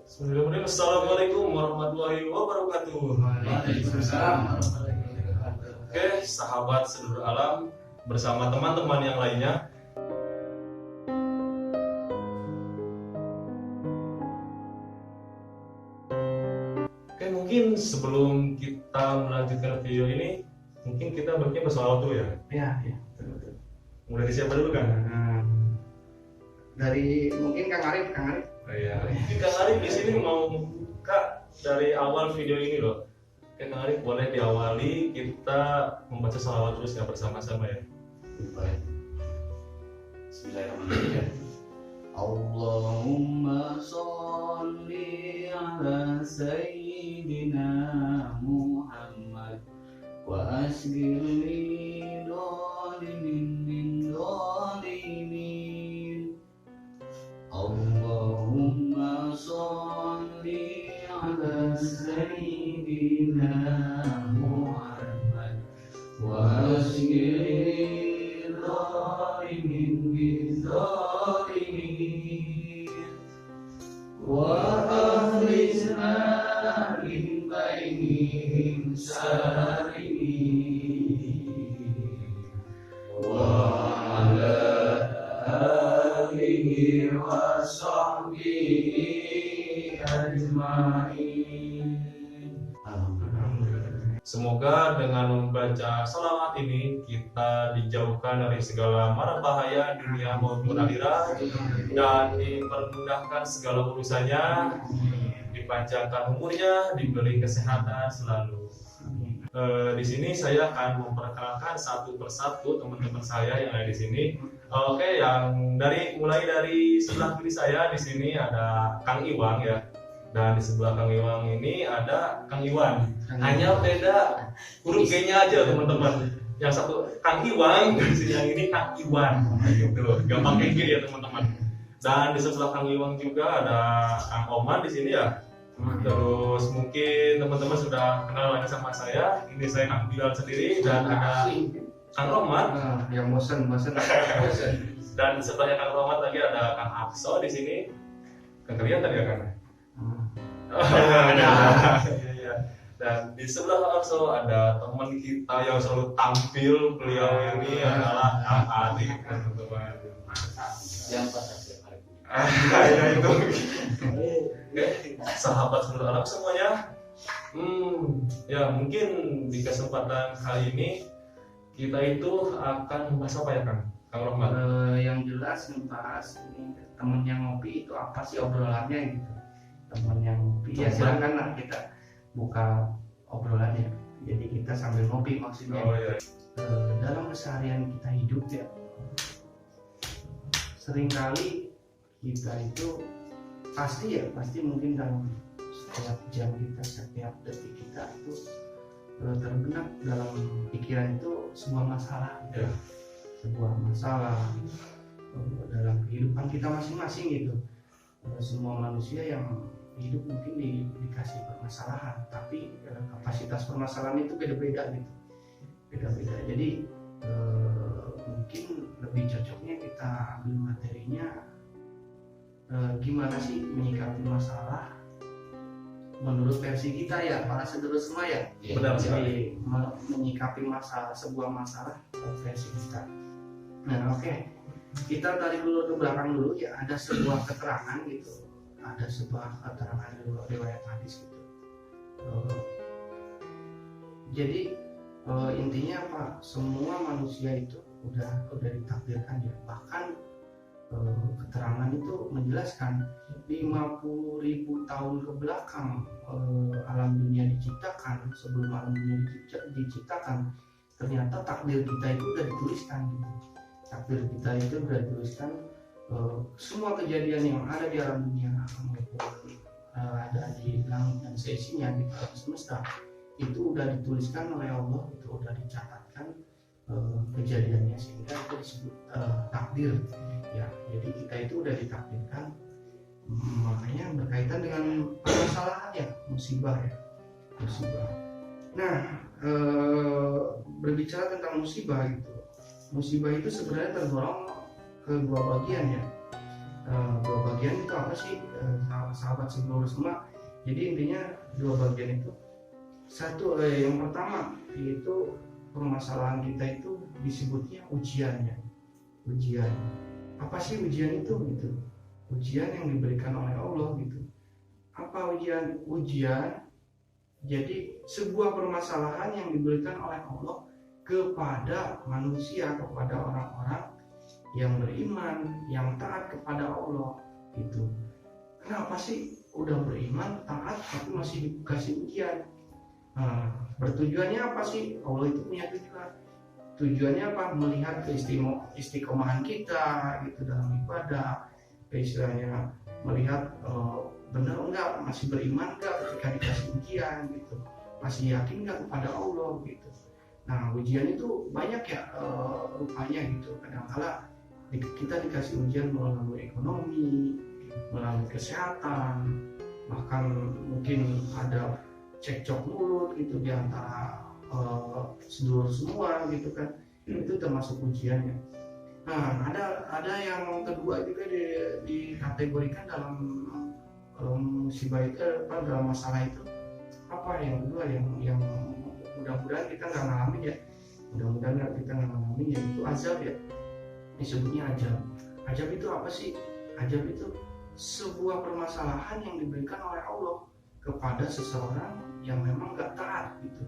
Bismillahirrahmanirrahim. Assalamualaikum warahmatullahi wabarakatuh. Waalaikumsalam warahmatullahi wabarakatuh. Oke, sahabat sedulur alam bersama teman-teman yang lainnya. Oke, mungkin sebelum kita melanjutkan video ini, mungkin kita baiknya bersolawat dulu ya. Ya, betul. Mulai dari siapa dulu kan? Dari mungkin Kang Arif. Oh, iya. Mungkin Kang Arif di sini mau buka dari awal video ini loh. Oke, Kang Arif boleh diawali kita membaca sholawat terus ya bersama-sama ya. Baik. Bismillahirrahmanirrahim. Allahumma sholli ala sayyidina Muhammad wa asghir li dhalimin min dhalimin. Allahumma sholli ala sayyidina Muhammad wa asghir dhalimin min dhalimin wa akhrijna min bainihim salimin wa ala alihi wa sahbihi ajma'in. Semoga dengan membaca salawat ini kita dijauhkan dari segala mara bahaya dunia maupun akhirat dan dipermudahkan segala urusannya, dipanjangkan umurnya, diberi kesehatan selalu. Di sini saya akan memperkenalkan satu persatu teman-teman saya yang ada di sini. Oke, yang mulai dari sebelah kiri saya di sini ada Kang Iwang ya. Dan di sebelah Kang Iwang ini ada Kang Iwan. Hanya beda huruf G-nya aja teman-teman. Yang satu Kang Iwang, yang ini Kang Iwan. Gitu. Gak pakai G ya teman-teman. Dan di sebelah Kang Iwang juga ada Kang Oman di sini ya. Terus mungkin teman-teman sudah kenal lagi sama saya. Ini saya Kang Bilal sendiri dan ada Kang Romat. Yang bosan. Dan sebelahnya Kang Romat lagi ada Kang Akso di sini. Kang kelihatan ya Kang? Iya. Dan di sebelah Kang Akso ada teman kita yang selalu tampil. Beliau ini adalah Kang Adi, teman-teman. Yang pasang setiap hari. Ya itu. Oke, sahabat sedulur alam semuanya. Ya mungkin di kesempatan kali ini kita itu akan membahas apa ya Kang Rohmat? Yang jelas membahas ini temen yang ngopi itu apa sih obrolannya gitu. Temen yang ngopi ya silakan lah kita buka obrolannya. Jadi kita sambil ngopi maksudnya. Oh iya. Dalam keseharian kita hidup ya, seringkali kita itu pasti mungkin dalam setiap jam kita, setiap detik kita itu terbenak dalam pikiran itu sebuah masalah gitu. Ya. Sebuah masalah dalam kehidupan kita masing-masing gitu. Semua manusia yang hidup mungkin dikasih permasalahan, tapi kapasitas permasalahan itu beda-beda gitu, beda-beda. Jadi mungkin lebih cocoknya kita ambil materinya gimana sih menyikapi masalah menurut versi kita ya, para sedulur semua ya. Benar Jadi menyikapi sebuah masalah versi kita. Nah oke. Kita tarik dulu ke belakang dulu ya, ada sebuah keterangan gitu, ada sebuah keterangan riwayat hadis gitu. Jadi intinya apa? Semua manusia itu udah ditakdirkan ya. Bahkan keterangan itu menjelaskan 50.000 tahun ke belakang alam dunia diciptakan, sebelum alam dunia diciptakan, ternyata takdir kita itu udah dituliskan gitu. Takdir kita itu udah dituliskan, semua kejadian yang ada di alam dunia maupun ada di langit dan seisinya di alam semesta itu udah dituliskan oleh Allah, itu udah dicatatkan kejadiannya, sehingga itu disebut takdir ya. Jadi kita itu udah ditakdirkan, makanya berkaitan dengan permasalahan ya, musibah. Nah berbicara tentang musibah gitu, musibah itu sebenarnya tergolong ke dua bagian ya. dua bagian itu apa sih, sahabat seluruh semua? Jadi intinya dua bagian itu, satu yang pertama yaitu permasalahan kita itu disebutnya ujiannya. Ujian apa sih ujian itu gitu? Ujian yang diberikan oleh Allah gitu. Apa ujian? Ujian jadi sebuah permasalahan yang diberikan oleh Allah kepada manusia, kepada orang-orang yang beriman, yang taat kepada Allah gitu. Kenapa sih udah beriman, taat, tapi masih dikasih ujian? Nah, bertujuannya apa sih? Allah itu punya tujuan. Tujuannya apa? Melihat istiqomahan kita gitu dalam ibadah, istilahnya melihat benar enggak, masih beriman enggak ketika dikasih ujian gitu, masih yakin enggak kepada Allah gitu. Nah, ujian itu banyak ya rupanya gitu. Kadang-kala kita dikasih ujian melalui ekonomi, melalui kesehatan, bahkan mungkin ada cekcok mulut gitu di antara sedulur semua gitu kan, itu termasuk ujiannya. Nah, ada yang kedua juga dikategorikan dalam musibah itu, dalam masalah itu apa yang kedua yang mudah-mudahan kita nggak ngalamin ya, mudah-mudahan kita nggak ngalamin, yaitu azab ya, disebutnya azab. Azab itu apa sih? Azab itu sebuah permasalahan yang diberikan oleh Allah kepada seseorang yang memang nggak taat gitu,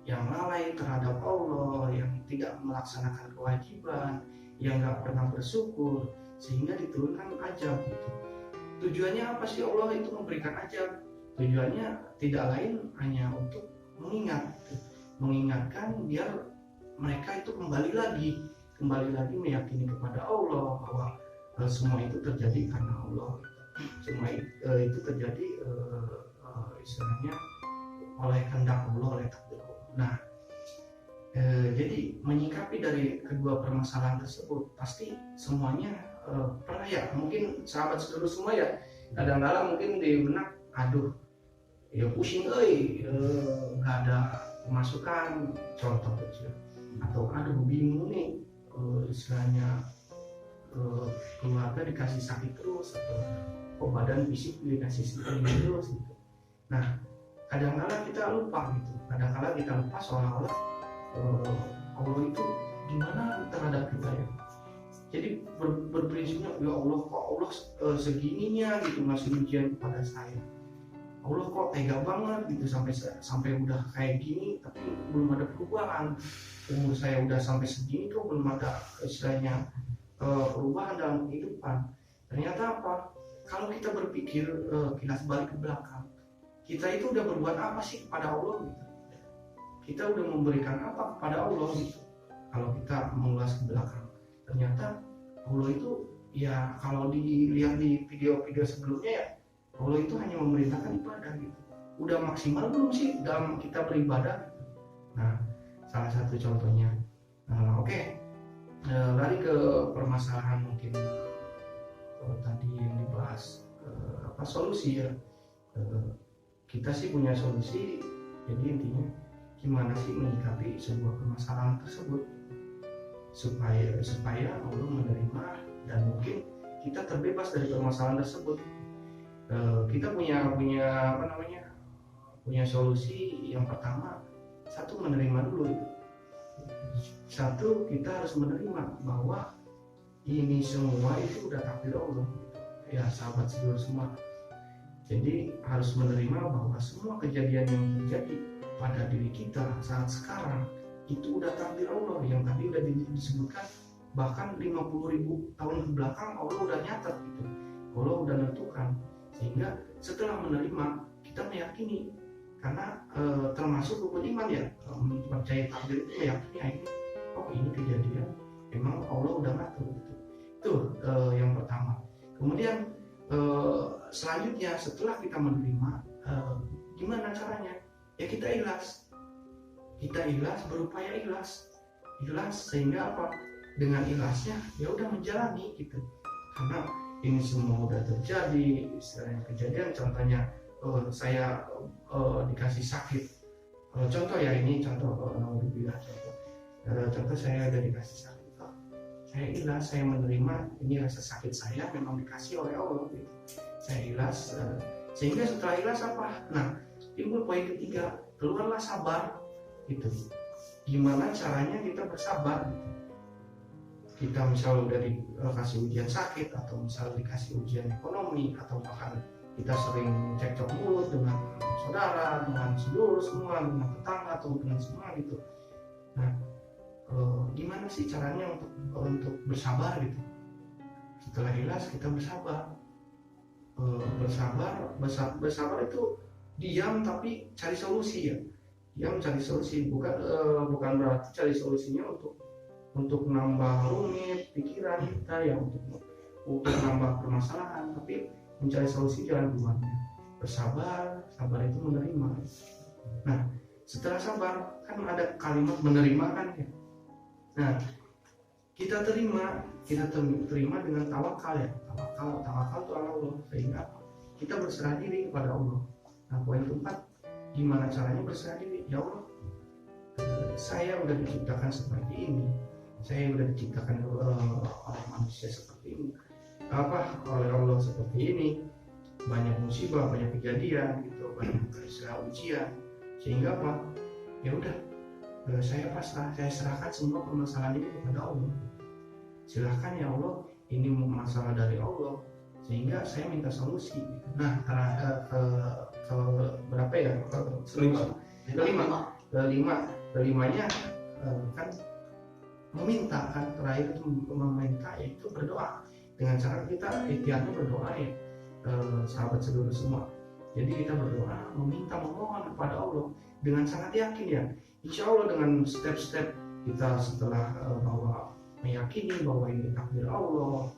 yang lalai terhadap Allah, yang tidak melaksanakan kewajiban, yang nggak pernah bersyukur, sehingga diturunkan azab gitu. Tujuannya apa sih Allah itu memberikan azab? Tujuannya tidak lain hanya untuk mengingatkan biar mereka itu kembali lagi meyakini kepada Allah bahwa semua itu terjadi karena Allah. Semua itu terjadi istilahnya oleh kehendak Allah, oleh takdir Allah. Nah, jadi menyikapi dari kedua permasalahan tersebut pasti semuanya pernah ya, mungkin sahabat seluruh semua ya, kadang-kadang mungkin di benak, aduh ya pusing nggak ada pemasukan, contoh kecil, atau aduh bingung nih, istilahnya keluarga dikasih sakit terus, atau badan fisik dikasih sakit terus gitu. Nah, kadang-kadang kita lupa gitu, kadang-kadang kita lupa seolah-olah Allah itu gimana terhadap kita ya. Jadi berprinsipnya, ya Allah kok Allah segininya gitu ngasih ujian kepada saya. Allah kok tega banget gitu sampai udah kayak gini tapi belum ada perubahan. Umur saya udah sampai segini kok belum ada istilahnya perubahan dalam kehidupan. Ternyata apa? Kalau kita berpikir kilas balik ke belakang, kita itu udah berbuat apa sih kepada Allah gitu? Kita udah memberikan apa kepada Allah gitu? Kalau kita mengulas ke belakang, ternyata Allah itu ya kalau dilihat di video-video sebelumnya ya, Allah itu hanya memerintahkan ibadah gitu. Udah maksimal belum sih dalam kita beribadah gitu? Nah, salah satu contohnya. Oke. Lari ke permasalahan mungkin tadi yang dibahas solusi ya. Kita sih punya solusi. Jadi intinya gimana sih menyikapi sebuah permasalahan tersebut supaya Allah menerima dan mungkin kita terbebas dari permasalahan tersebut. Kita punya solusi. Yang pertama, satu, menerima dulu itu. Satu, kita harus menerima bahwa ini semua itu udah takdir Allah ya, sahabat seluruh semua. Jadi harus menerima bahwa semua kejadian yang terjadi pada diri kita saat sekarang itu udah takdir Allah, yang tadi udah disebutkan, bahkan 50.000 tahun ke belakang Allah udah nyatet gitu, Allah udah nentukan. Sehingga setelah menerima, kita meyakini, karena termasuk rukun iman ya, percaya takdir itu meyakini ini kejadian memang Allah udah ngatur gitu. Itu yang pertama. Kemudian selanjutnya setelah kita menerima, gimana caranya? Ya kita ikhlas, berupaya ikhlas sehingga apa? Dengan ikhlasnya ya udah menjalani gitu. Karena ini semua udah terjadi, istilahnya kejadian. Contohnya saya dikasih sakit. Contoh ya, ini contoh contoh saya udah dikasih sakit. saya ikhlas, saya menerima ini rasa sakit saya memang dikasih oleh Allah gitu. Saya ikhlas, sehingga setelah ikhlas apa? Nah, timbul poin ketiga, keluarlah sabar gitu. Gimana caranya kita bersabar gitu. Kita misal udah dikasih ujian sakit, atau misal dikasih ujian ekonomi, atau bahkan kita sering cekcok mulut dengan saudara, dengan sedulur semua, dengan tetangga atau dengan semua gitu. Nah, gimana sih caranya untuk bersabar gitu? Setelah ikhlas kita bersabar. Bersabar itu diam tapi cari solusi ya. Diam cari solusi, bukan berarti cari solusinya untuk nambah rumit pikiran kita ya, untuk nambah permasalahan, tapi mencari solusi jalan keluarnya. Bersabar, sabar itu menerima. Nah, setelah sabar kan ada kalimat menerima kan ya. Nah, kita terima dengan tawakal ya. Tawakal itu Allah, sehingga kita berserah diri kepada Allah. Nah, poin keempat, gimana caranya berserah diri? Ya Allah, saya udah diciptakan seperti ini, saya udah diciptakan oleh manusia seperti ini, oleh Allah seperti ini, banyak musibah, banyak kejadian gitu, banyak ujian, sehingga ya udah, saya pasrah, saya serahkan semua permasalahan ini kepada Allah. Silahkan ya Allah, ini masalah dari Allah, sehingga saya minta solusi. Nah, ke berapa ya? Kelimanya kan meminta kan, terakhir itu meminta, yaitu berdoa. Dengan cara kita ikhtiarnya berdoa ya, sahabat sedulur semua. Jadi kita berdoa, memohon kepada Allah dengan sangat yakin ya. Insya Allah dengan step-step kita setelah bahwa meyakini bahwa ini takdir Allah,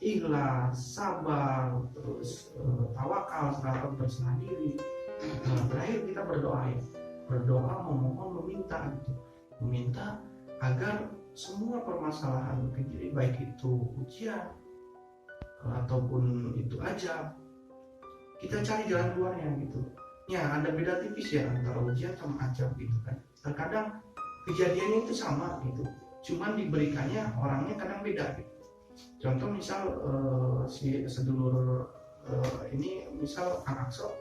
ikhlas, sabar, terus tawakal, serta berserah diri. Terakhir kita berdoa ya, memohon, meminta agar semua permasalahan kejadian, baik itu ujian ataupun itu ajab, kita cari jalan keluarnya gitu. Ya, ada beda tipis ya antara ujian sama ajab gitu kan. Terkadang kejadiannya itu sama gitu, cuman diberikannya orangnya kadang beda gitu. Contoh misal si sedulur ini misal Kang Akso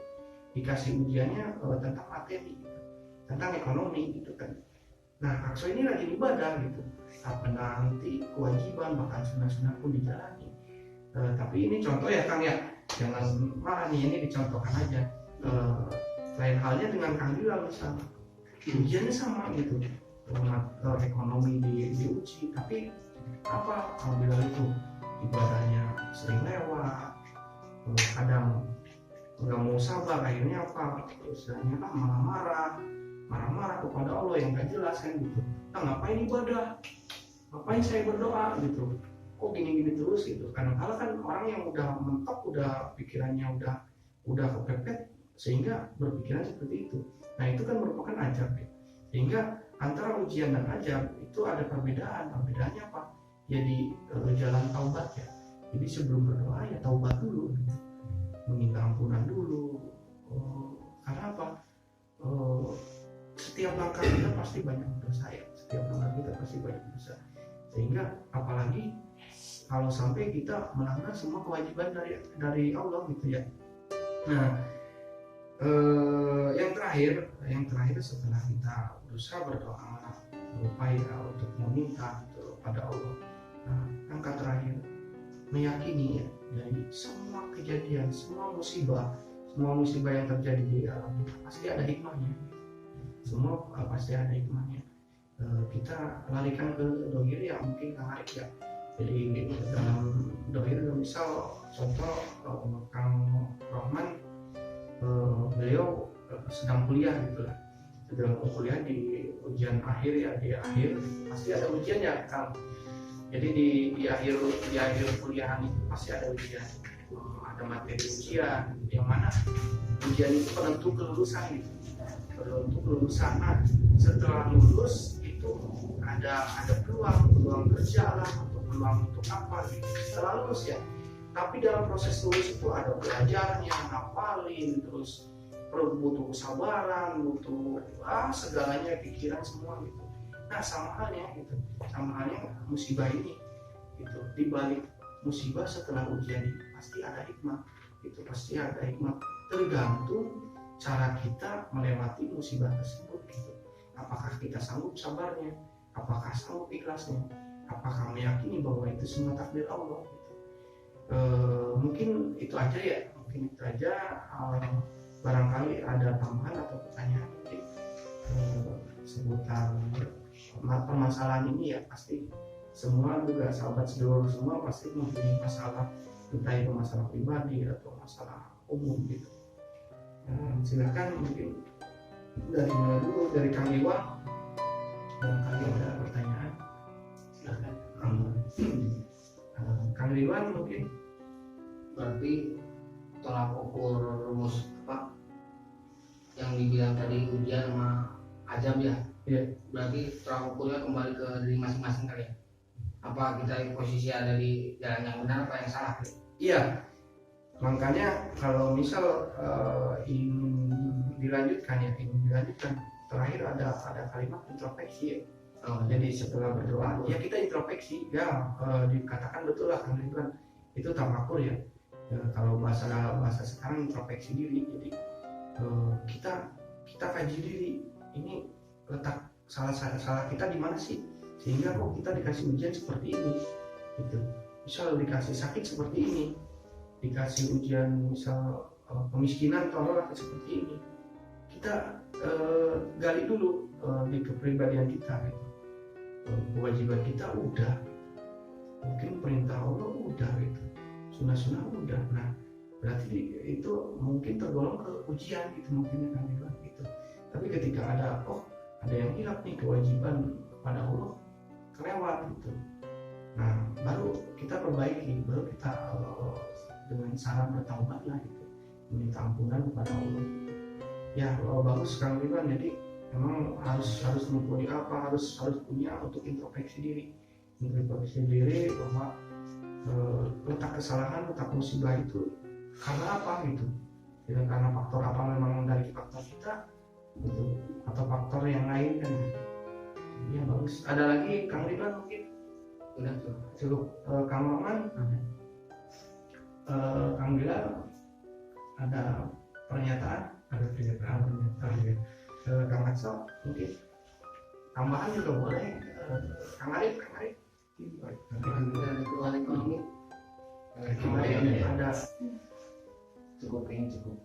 dikasih ujiannya tentang materi gitu, tentang ekonomi gitu kan. Nah, Akso ini rajin ibadah gitu, apa nanti kewajiban bahkan sunnah-sunnah pun dijalani. Tapi ini contoh ya Kang ya, jangan marah nih, ini dicontohkan aja. Lain halnya dengan Kang Bilal misalnya, ujiannya sama gitu, ekonomi diuji, tapi Kang Bilal itu ibadahnya sering lewat, kadang nggak mau sabar, akhirnya istilahnya kan marah-marah kepada Allah yang gak jelas kan gitu. Nah, ngapain ibadah, ngapain saya berdoa gitu, kok gini-gini terus gitu. Kadang-kadang kan orang yang udah mentok, udah pikirannya udah kepepet, sehingga berpikiran seperti itu. Nah, itu kan merupakan ajab ya. Sehingga antara ujian dan ajab itu ada perbedaannya apa? Jadi jalan taubat ya. Jadi sebelum berdoa ya taubat dulu gitu. Meminta ampunan dulu. Karena apa? Setiap langkah kita pasti banyak dosa ya. Setiap langkah kita pasti banyak dosa. Sehingga apalagi kalau sampai kita melanggar semua kewajiban dari Allah gitu ya. Nah, yang terakhir setelah kita berusaha berdoa, berupaya untuk meminta kepada Allah. Nah, angka terakhir, meyakini ya, dari semua kejadian, semua musibah yang terjadi di alam kita pasti ada hikmahnya. Semua pasti ada hikmahnya. Kita larikan ke dohir ya, mungkin Kang Arif ya. Jadi dalam dohir misal contoh Kang Rohman, beliau sedang kuliah gitu lah, sedang kuliah di ujian akhir ya, di akhir pasti ada ujian ya Kang. Jadi di akhir kuliahan itu pasti ada ujian, ada materi ujian yang mana ujian itu penentu kelulusan gitu, Nah, setelah lulus itu ada peluang kerja lah, atau peluang untuk apa gitu setelah lulus ya. Tapi dalam proses lulus itu ada belajarnya, ngapalin, terus butuh kesabaran, butuh segalanya, pikiran semua gitu. Nah, sama halnya musibah ini gitu. Di balik musibah setelah ujian itu pasti ada hikmah, itu pasti ada hikmah, tergantung cara kita melewati musibah tersebut gitu. Apakah kita sanggup sabarnya, apakah sanggup ikhlasnya, apakah meyakini bahwa itu semua takdir Allah gitu. Mungkin itu aja ya, mungkin itu aja. Barangkali ada tambahan atau pertanyaan mungkin seputar permasalahan ini ya. Pasti semua juga sahabat sedulur semua pasti mempunyai masalah, entah itu masalah pribadi atau masalah umum gitu. Silakan mungkin dari mana dulu, dari Kang Iwan, barangkali ada pertanyaan. Silakan. Kang Iwan mungkin. Berarti tolak ukur rumus apa yang dibilang tadi ujian sama ajab ya? Iya. Berarti tolak ukurnya kembali ke diri masing-masing kali ya? Apa kita posisi ada di jalan yang benar apa yang salah? Iya. Makanya kalau misal ingin dilanjutkan terakhir ada kalimat introspeksi ya. Jadi setelah berdoa ya kita introspeksi ya, dikatakan betul lah Kang Ridwan, itu tafakur ya. Kalau bahasa sekarang introspeksi diri. Jadi kita kaji diri, ini letak salah kita di mana sih, sehingga kok kita dikasih ujian seperti ini gitu. Misal dikasih sakit seperti ini, dikasih ujian misal kemiskinan tolong seperti ini, kita gali dulu di kepribadian kita gitu. Kewajiban kita udah, mungkin perintah Allah udah gitu, sunnah udah. Nah berarti itu mungkin tergolong ke ujian gitu, mungkin kan gitu. Tapi ketika ada yang hilap nih kewajiban kepada Allah, kelewat gitu. Nah baru kita perbaiki, baru kita dengan cara bertaubat lah gitu, meminta ampunan kepada Allah. Ya bagus Kang Ridwan. Jadi memang harus mempunyai harus punya untuk introspeksi diri bahwa letak kesalahan, letak musibah itu karena apa gitu, tidak karena faktor apa, memang dari faktor kita gitu atau faktor yang lain kan. Ya bagus. Ada lagi Kang Ridwan mungkin? Udah Cukup. Kang Maman, Kang Bilal ada pernyataan? Ada pernyataan. Ya. Kang Akso mungkin tambahan juga boleh. Kang Arif dari keluar ekonomi ada. cukup kayaknya cukup.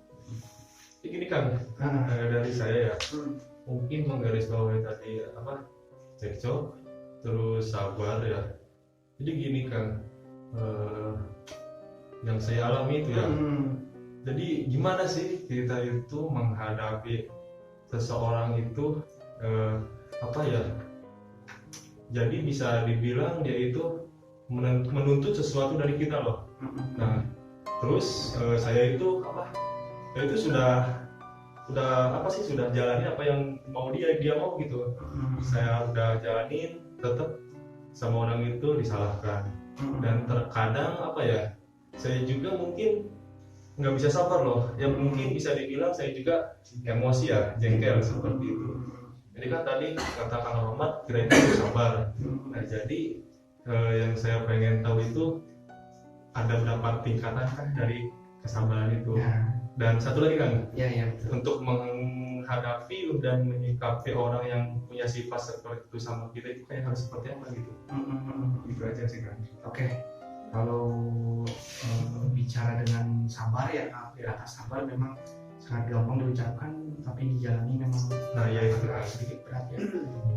Jadi gini Kang, dari saya ya, mungkin menggarisbawahi tadi cekcok, terus sabar ya. Jadi gini Kang, yang saya alami itu ya. Jadi gimana sih kita itu menghadapi seseorang itu jadi bisa dibilang dia itu menuntut sesuatu dari kita loh. Nah terus saya itu sudah jalani apa yang mau dia mau gitu. Saya udah jalanin, tetap sama orang itu disalahkan. Dan terkadang saya juga mungkin nggak bisa sabar loh. Yang mungkin bisa dibilang saya juga emosi ya, jengkel seperti itu. Jadi kan tadi kata Kang Rahmat kira-kira harus sabar. Nah jadi yang saya pengen tahu itu ada berapa tingkatan kan dari kesabaran itu. Dan satu lagi Kang, untuk menghadapi dan menyikapi orang yang punya sifat seperti itu sama kita itu kayak harus seperti apa gitu. Itu aja sih Kang. Oke. Kalau bicara dengan sabar ya, kata sabar memang sangat gampang diucapkan, tapi dijalani memang itu sedikit berat ya.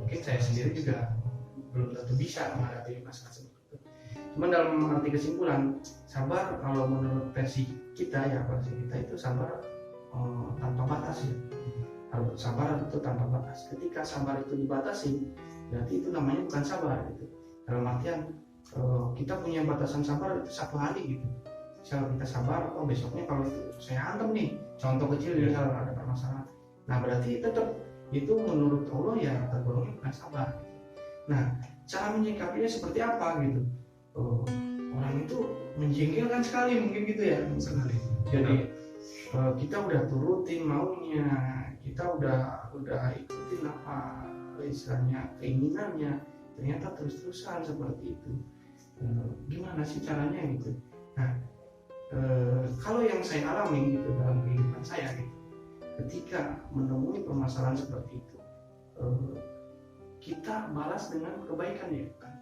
Mungkin saya sendiri juga belum tentu bisa menghadapi masalah seperti itu. Cuman dalam arti kesimpulan, sabar kalau menurut versi kita itu sabar tanpa batas ya. Kalau sabar itu tanpa batas. Ketika sabar itu dibatasi, berarti itu namanya bukan sabar gitu. Dalam artian kita punya batasan sabar itu 1 hari gitu. Misal kita sabar, besoknya kalau itu saya hantam nih, contoh kecil misal ada permasalahan. Nah berarti tetap itu menurut Allah ya tergolongnya bukan sabar. Nah cara menyikapinya seperti apa gitu? Orang itu menjengkelkan sekali mungkin gitu ya. Jadi kita udah turutin maunya, kita udah ikutin apa istilahnya keinginannya, ternyata terus-terusan seperti itu. Gimana sih caranya gitu. Nah, kalau yang saya alami gitu dalam kehidupan saya gitu, ketika menemui permasalahan seperti itu, kita balas dengan kebaikan ya kan.